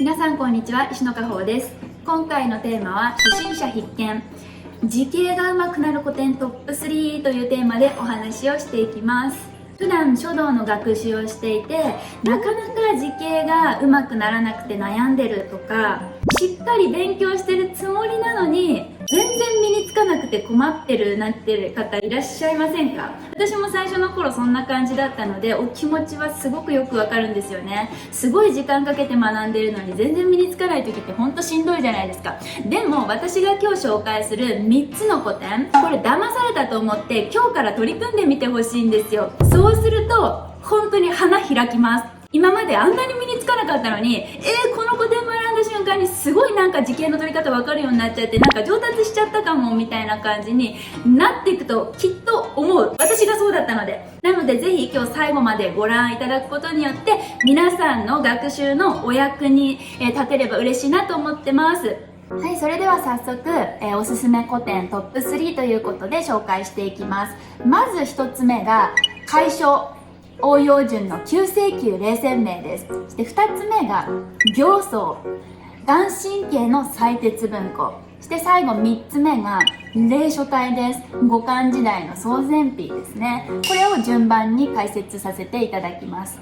皆さんこんにちは、石野花宝です。今回のテーマは初心者必見、字形が上手くなる古典トップ3というテーマでお話をしていきます。普段書道の学習をしていて、なかなか字形が上手くならなくて悩んでるとか、しっかり勉強してるつもりなのに全然身につかなくて困ってるなんていう方いらっしゃいませんか？私も最初の頃そんな感じだったので、お気持ちはすごくよくわかるんですよね。すごい時間かけて学んでるのに全然身につかない時ってほんとしんどいじゃないですか。でも私が今日紹介する3つの古典、これ騙されたと思って今日から取り組んでみてほしいんですよ。そうすると本当に花開きます。今まであんなに身につかなかったのに、この古典も選んだ瞬間にすごいなんか字形の取り方分かるようになっちゃって、なんか上達しちゃったかもみたいな感じになっていくときっと思う。私がそうだったので。なのでぜひ今日最後までご覧いただくことによって皆さんの学習のお役に立てれば嬉しいなと思ってます。はい、それでは早速、おすすめ古典トップ3ということで紹介していきます。まず1つ目が楷書応用順の9世紀霊泉銘です。そして2つ目が行草顔真の採鉄文庫。そして最後3つ目が霊書体です。五漢時代の曹全碑ですね。これを順番に解説させていただきます。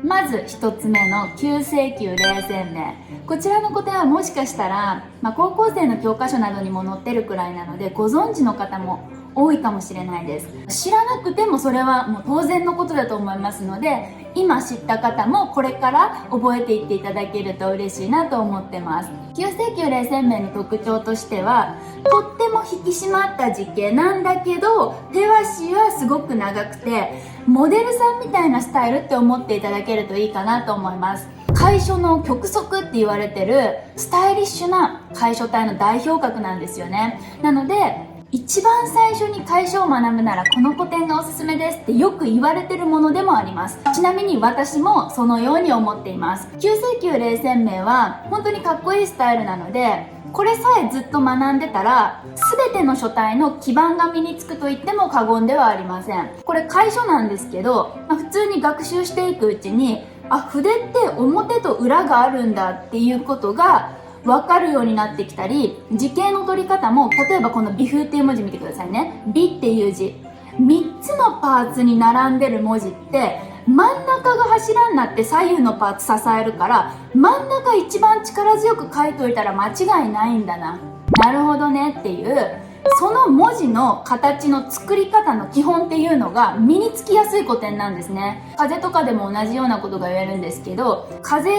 まず1つ目の9世紀霊泉銘。こちらの古典はもしかしたら、高校生の教科書などにも載ってるくらいなのでご存知の方も多いかもしれないです。知らなくてもそれはもう当然のことだと思いますので、今知った方もこれから覚えていっていただけると嬉しいなと思ってます。9世紀霊泉銘の特徴としては、とっても引き締まった字形なんだけど手足はすごく長くて、モデルさんみたいなスタイルって思っていただけるといいかなと思います。楷書の極速って言われてるスタイリッシュな楷書体の代表格なんですよね。なので一番最初に楷書を学ぶならこの古典がおすすめですってよく言われてるものでもあります。ちなみに私もそのように思っています。9世紀霊泉銘は本当にかっこいいスタイルなので、これさえずっと学んでたら全ての書体の基盤が身につくと言っても過言ではありません。これ楷書なんですけど、普通に学習していくうちに、筆って表と裏があるんだっていうことが分かるようになってきたり、字形の取り方も、例えばこの微風っていう文字見てくださいね。微っていう字、3つのパーツに並んでる文字って真ん中が柱になって左右のパーツ支えるから、真ん中一番力強く書いといたら間違いないんだな、なるほどねっていう、その文字の形の作り方の基本っていうのが身につきやすい古典なんですね。風とかでも同じようなことが言えるんですけど、風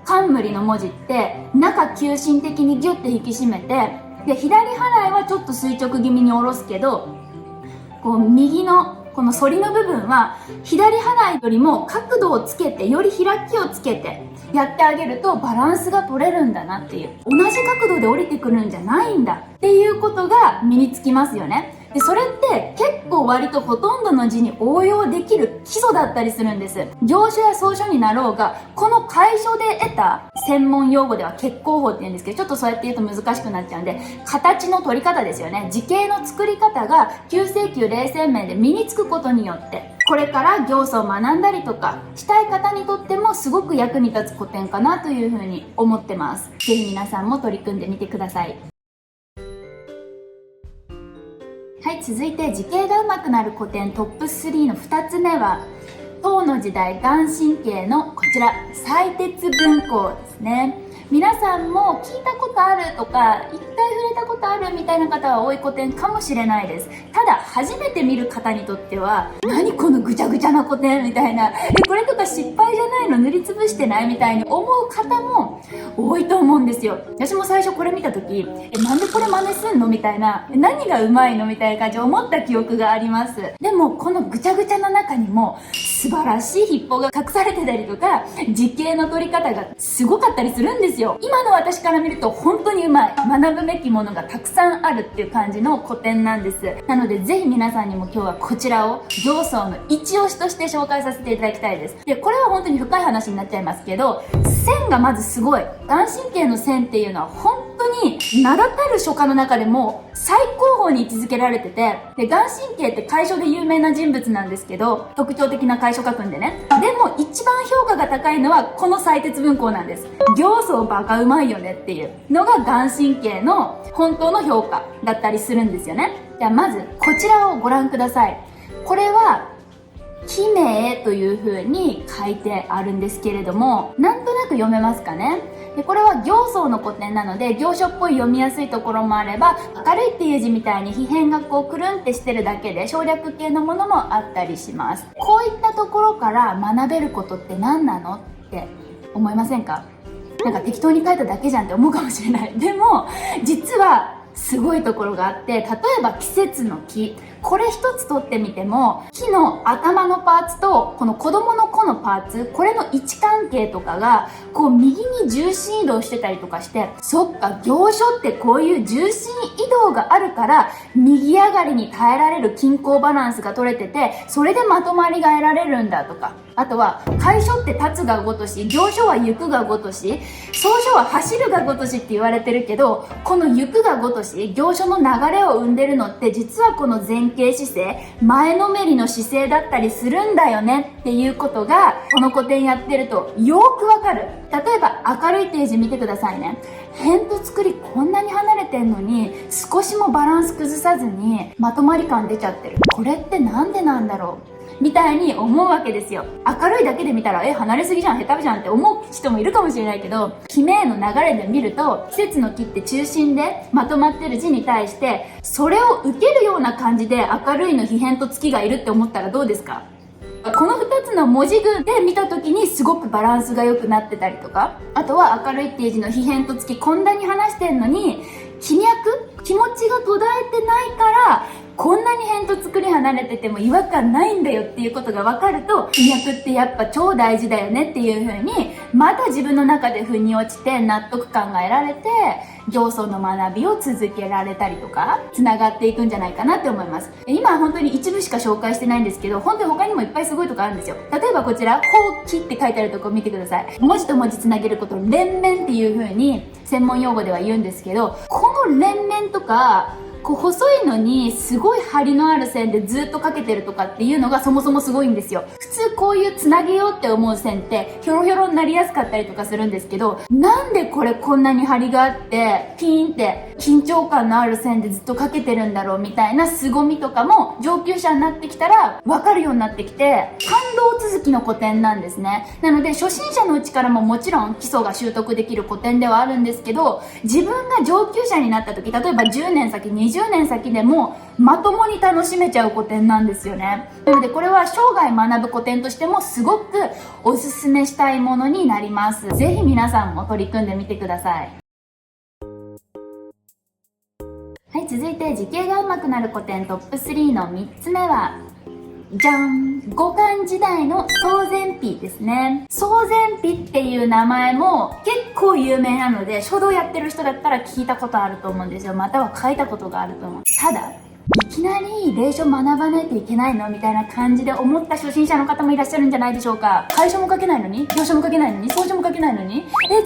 冠の文字って中急進的にギュッて引き締めて、で左払いはちょっと垂直気味に下ろすけど、こう右のこの反りの部分は左払いよりも角度をつけて、より開きをつけてやってあげるとバランスが取れるんだなっていう、同じ角度で降りてくるんじゃないんだっていうことが身につきますよね。でそれって結構割とほとんどの字に応用できる基礎だったりするんです。行書や草書になろうが、この楷書で得た専門用語では結構法って言うんですけど、ちょっとそうやって言うと難しくなっちゃうんで、形の取り方ですよね。字形の作り方が9世紀霊泉銘で身につくことによって、これから行書を学んだりとかしたい方にとってもすごく役に立つ古典かなというふうに思ってます。ぜひ皆さんも取り組んでみてください。はい、続いて字形が上手くなる古典トップ3の2つ目は、唐の時代顔真のこちら採鉄文庫ですね。皆さんも聞いたことあるとか一回触れたことあるみたいな方は多い古典かもしれないです。ただ初めて見る方にとっては、何このぐちゃぐちゃな古典みたいな、これとか失敗じゃないの、塗りつぶしてないみたいに思う方も多いと思うんですよ。私も最初これ見た時、なんでこれ真似すんのみたいな、何がうまいのみたいな感じで思った記憶があります。でもこのぐちゃぐちゃな中にも素晴らしい筆法が隠されてたりとか、字形の取り方がすごかったりするんですよ。今の私から見ると本当にうまい、学ぶべきものがたくさんあるっていう感じの古典なんです。なのでぜひ皆さんにも今日はこちらを行草の一押しとして紹介させていただきたいです。でこれは本当に深い話になっちゃいますけど、線がまずすごい。顔真の線っていうのは本当にに名だたる書家の中でも最高峰に位置づけられてて、で、顔真って楷書で有名な人物なんですけど、特徴的な楷書書くんでね。でも一番評価が高いのはこの採鉄文庫なんです。行相バカうまいよねっていうのが顔真の本当の評価だったりするんですよね。じゃあまずこちらをご覧ください。これは記名という風に書いてあるんですけれども、なんとなく読めますかね。で、これは行相の古典なので、行書っぽい読みやすいところもあれば、明るいっていう字みたいに皮辺がこうくるんってしてるだけで省略系のものもあったりします。こういったところから学べることって何なのって思いませんか？なんか適当に書いただけじゃんって思うかもしれない。でも、実はすごいところがあって、例えば季節の木。これ一つ取ってみても、木の頭のパーツと、この子供の子のパーツ、これの位置関係とかが、こう右に重心移動してたりとかして、そっか、行書ってこういう重心移動があるから、右上がりに耐えられる均衡バランスが取れてて、それでまとまりが得られるんだとか。あとは、楷書って立つが如し、行書は行くが如し、草書は走るが如しって言われてるけど、この行くが如し、行書の流れを生んでるのって、実はこの前傾姿勢、前のめりの姿勢だったりするんだよねっていうことが、この古典やってるとよーくわかる。例えば、明るいページ見てくださいね。辺と作りこんなに離れてんのに、少しもバランス崩さずに、まとまり感出ちゃってる。これってなんでなんだろうみたいに思うわけですよ。明るいだけで見たら、離れすぎじゃん、下手じゃんって思う人もいるかもしれないけど、記名の流れで見ると、季節の木って中心でまとまってる字に対して、それを受けるような感じで明るいの皮辺と月がいるって思ったらどうですか？この2つの文字群で見た時にすごくバランスが良くなってたりとか、あとは明るいっていう字の皮辺と月こんなに離してんのに、気脈気持ちが途絶えてないから、こんなに辺と作り離れてても違和感ないんだよっていうことが分かると、気脈ってやっぱ超大事だよねっていう風に、また自分の中で腑に落ちて納得感が得られて、行相の学びを続けられたりとか、つながっていくんじゃないかなって思います。今は本当に一部しか紹介してないんですけど、本当に他にもいっぱいすごいとこあるんですよ。例えばこちら、ほうきって書いてあるとこ見てください。文字と文字つなげることを連綿っていう風に専門用語では言うんですけど、この連綿とか、こう細いのにすごい張りのある線でずっとかけてるとかっていうのがそもそもすごいんですよ。普通こういうつなげようって思う線ってヒョロヒョロになりやすかったりとかするんですけど、なんでこれこんなに張りがあってピーンって緊張感のある線でずっとかけてるんだろうみたいな凄みとかも上級者になってきたら分かるようになってきて、感動続きの古典なんですね。なので初心者のうちからももちろん基礎が習得できる古典ではあるんですけど、自分が上級者になった時、例えば10年先20年先でもまともに楽しめちゃう古典なんですよね。なのでこれは生涯学ぶ古典としてもすごくおすすめしたいものになります。ぜひ皆さんも取り組んでみてください。はい、続いて字形が上手くなる古典トップ3の3つ目は、じゃん、五漢時代の曹全碑ですね。曹全碑っていう名前も結構有名なので、書道やってる人だったら聞いたことあると思うんですよ。または書いたことがあると思う。ただ、いきなり隷書学ばないといけないのみたいな感じで思った初心者の方もいらっしゃるんじゃないでしょうか。楷書も書けないのに、行書も書けないのに、草書も書けないのに、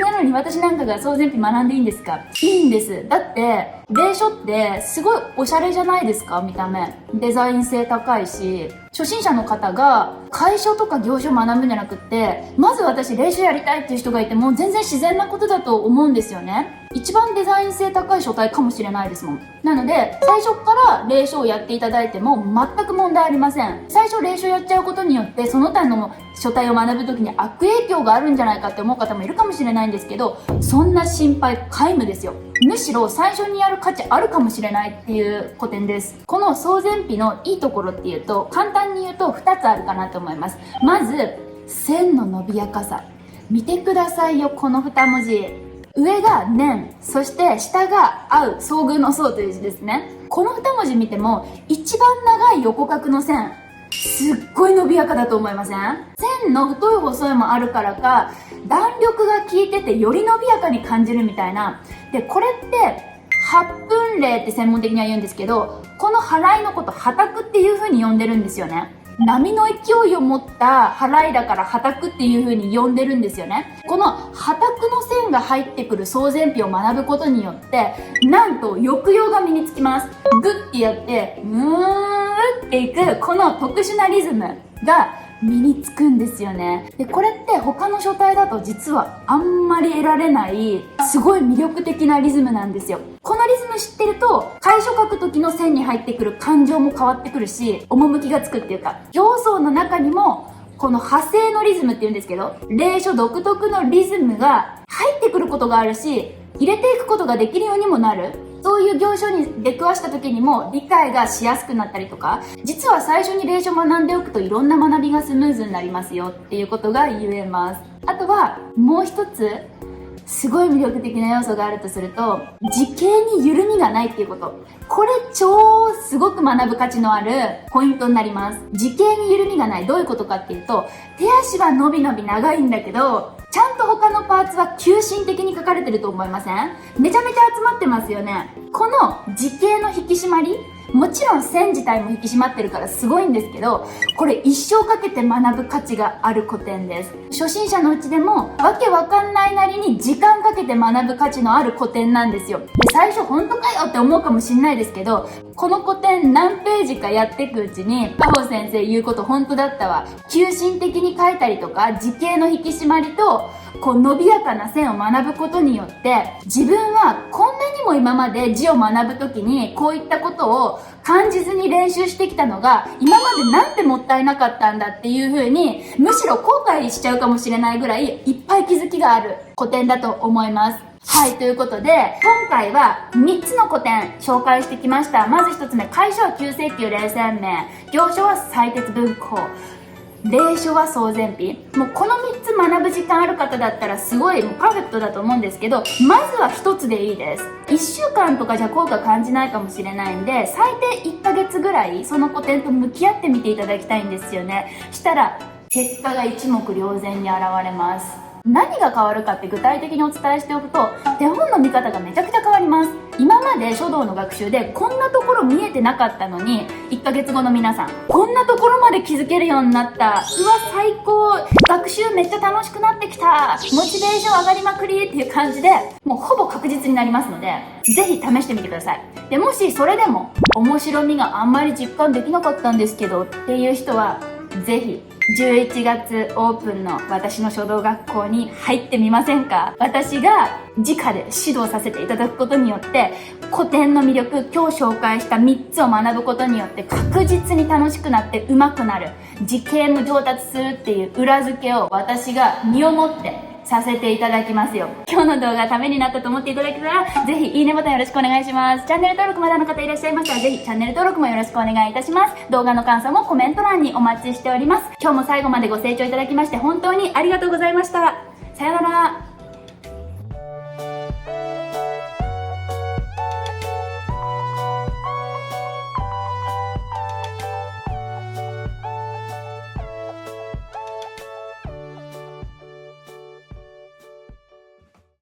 なのに私なんかが曹全碑学んでいいんですか？いいんです。だって、隷書ってすごいおしゃれじゃないですか、見た目。デザイン性高いし、初心者の方が楷書とか行書学ぶんじゃなくって、まず私隷書やりたいっていう人がいても全然自然なことだと思うんですよね。一番デザイン性高い書体かもしれないですもん。なので、最初から隷書をやっていただいても全く問題ありません。最初隷書やっちゃうことによって、その他の書体を学ぶときに悪影響があるんじゃないかって思う方もいるかもしれないんですけど、そんな心配皆無ですよ。むしろ最初にやる価値あるかもしれないっていう古典です。この曹全碑のいいところっていうと、簡単に言うと2つあるかなと思います。まず、線の伸びやかさ。見てくださいよ、この2文字。上が年、そして下が合う、遭遇の遭という字ですね。この2文字見ても、一番長い横画の線、すっごい伸びやかだと思いません？線の太い細いもあるからか、弾力が効いててより伸びやかに感じるみたいな。で、これって、8分例って専門的には言うんですけど、この払いのこと、はたくっていう風に呼んでるんですよね。波の勢いを持った払いだからはたくっていう風に呼んでるんですよね。このはたくの線が入ってくる総前皮を学ぶことによって、なんと抑揚が身につきます。グッてやってっていくこの特殊なリズムが身につくんですよね。でこれって他の書体だと実はあんまり得られないすごい魅力的なリズムなんですよ。このリズム知ってると楷書書く時の線に入ってくる感情も変わってくるし、趣がつくっていうか、行相の中にもこの派生のリズムって言うんですけど、隷書独特のリズムが入ってくることがあるし、入れていくことができるようにもなる。そういう行書に出くわした時にも理解がしやすくなったりとか、実は最初に隷書学んでおくといろんな学びがスムーズになりますよっていうことが言えます。あとはもう一つすごい魅力的な要素があるとすると、字形に緩みがないっていうこと。これ超すごく学ぶ価値のあるポイントになります。字形に緩みがない。どういうことかっていうと、手足は伸び伸び長いんだけど、ちゃんと他のパーツは急進的に書かれてると思いません？めちゃめちゃ集まってますよね。この字形の引き締まり、もちろん線自体も引き締まってるからすごいんですけど、これ一生かけて学ぶ価値がある古典です。初心者のうちでもわけわかんないなりに時間かけて学ぶ価値のある古典なんですよ。で最初本当かよって思うかもしんないですけど、この古典何ページかやっていくうちに、カホ先生言うこと本当だったわ。急進的に書いたりとか、字形の引き締まりとこう伸びやかな線を学ぶことによって、自分はこんなにも今まで字を学ぶときにこういったことを感じずに練習してきたのが今までなんてもったいなかったんだっていう風に、むしろ後悔しちゃうかもしれないぐらいいっぱい気づきがある古典だと思います。はい、ということで今回は3つの古典紹介してきました。まず1つ目、楷書は旧世紀冷泉明、行書は採鉄文庫、隷書は総前皮。もうこの3つ学ぶ時間ある方だったらすごいパーフェクトだと思うんですけど、まずは1つでいいです。1週間とかじゃ効果感じないかもしれないんで、最低1ヶ月ぐらいその古典と向き合ってみていただきたいんですよね。したら結果が一目瞭然に現れます。何が変わるかって具体的にお伝えしておくと、手本の見方がめちゃくちゃ変わります。今まで書道の学習でこんなところ見えてなかったのに、1ヶ月後の皆さんこんなところまで気づけるようになった、うわ最高、学習めっちゃ楽しくなってきた、モチベーション上がりまくりっていう感じで、もうほぼ確実になりますので、ぜひ試してみてください。でもしそれでも面白みがあんまり実感できなかったんですけどっていう人は、ぜひ11月オープンの私の書道学校に入ってみませんか？私が直で指導させていただくことによって、古典の魅力、今日紹介した3つを学ぶことによって確実に楽しくなって上手くなる、字形も上達するっていう裏付けを私が身をもってさせていただきますよ。今日の動画ためになったと思っていただけたら、ぜひいいねボタンよろしくお願いします。チャンネル登録まだの方いらっしゃいましたら、ぜひチャンネル登録もよろしくお願いいたします。動画の感想もコメント欄にお待ちしております。今日も最後までご清聴いただきまして本当にありがとうございました。さよなら。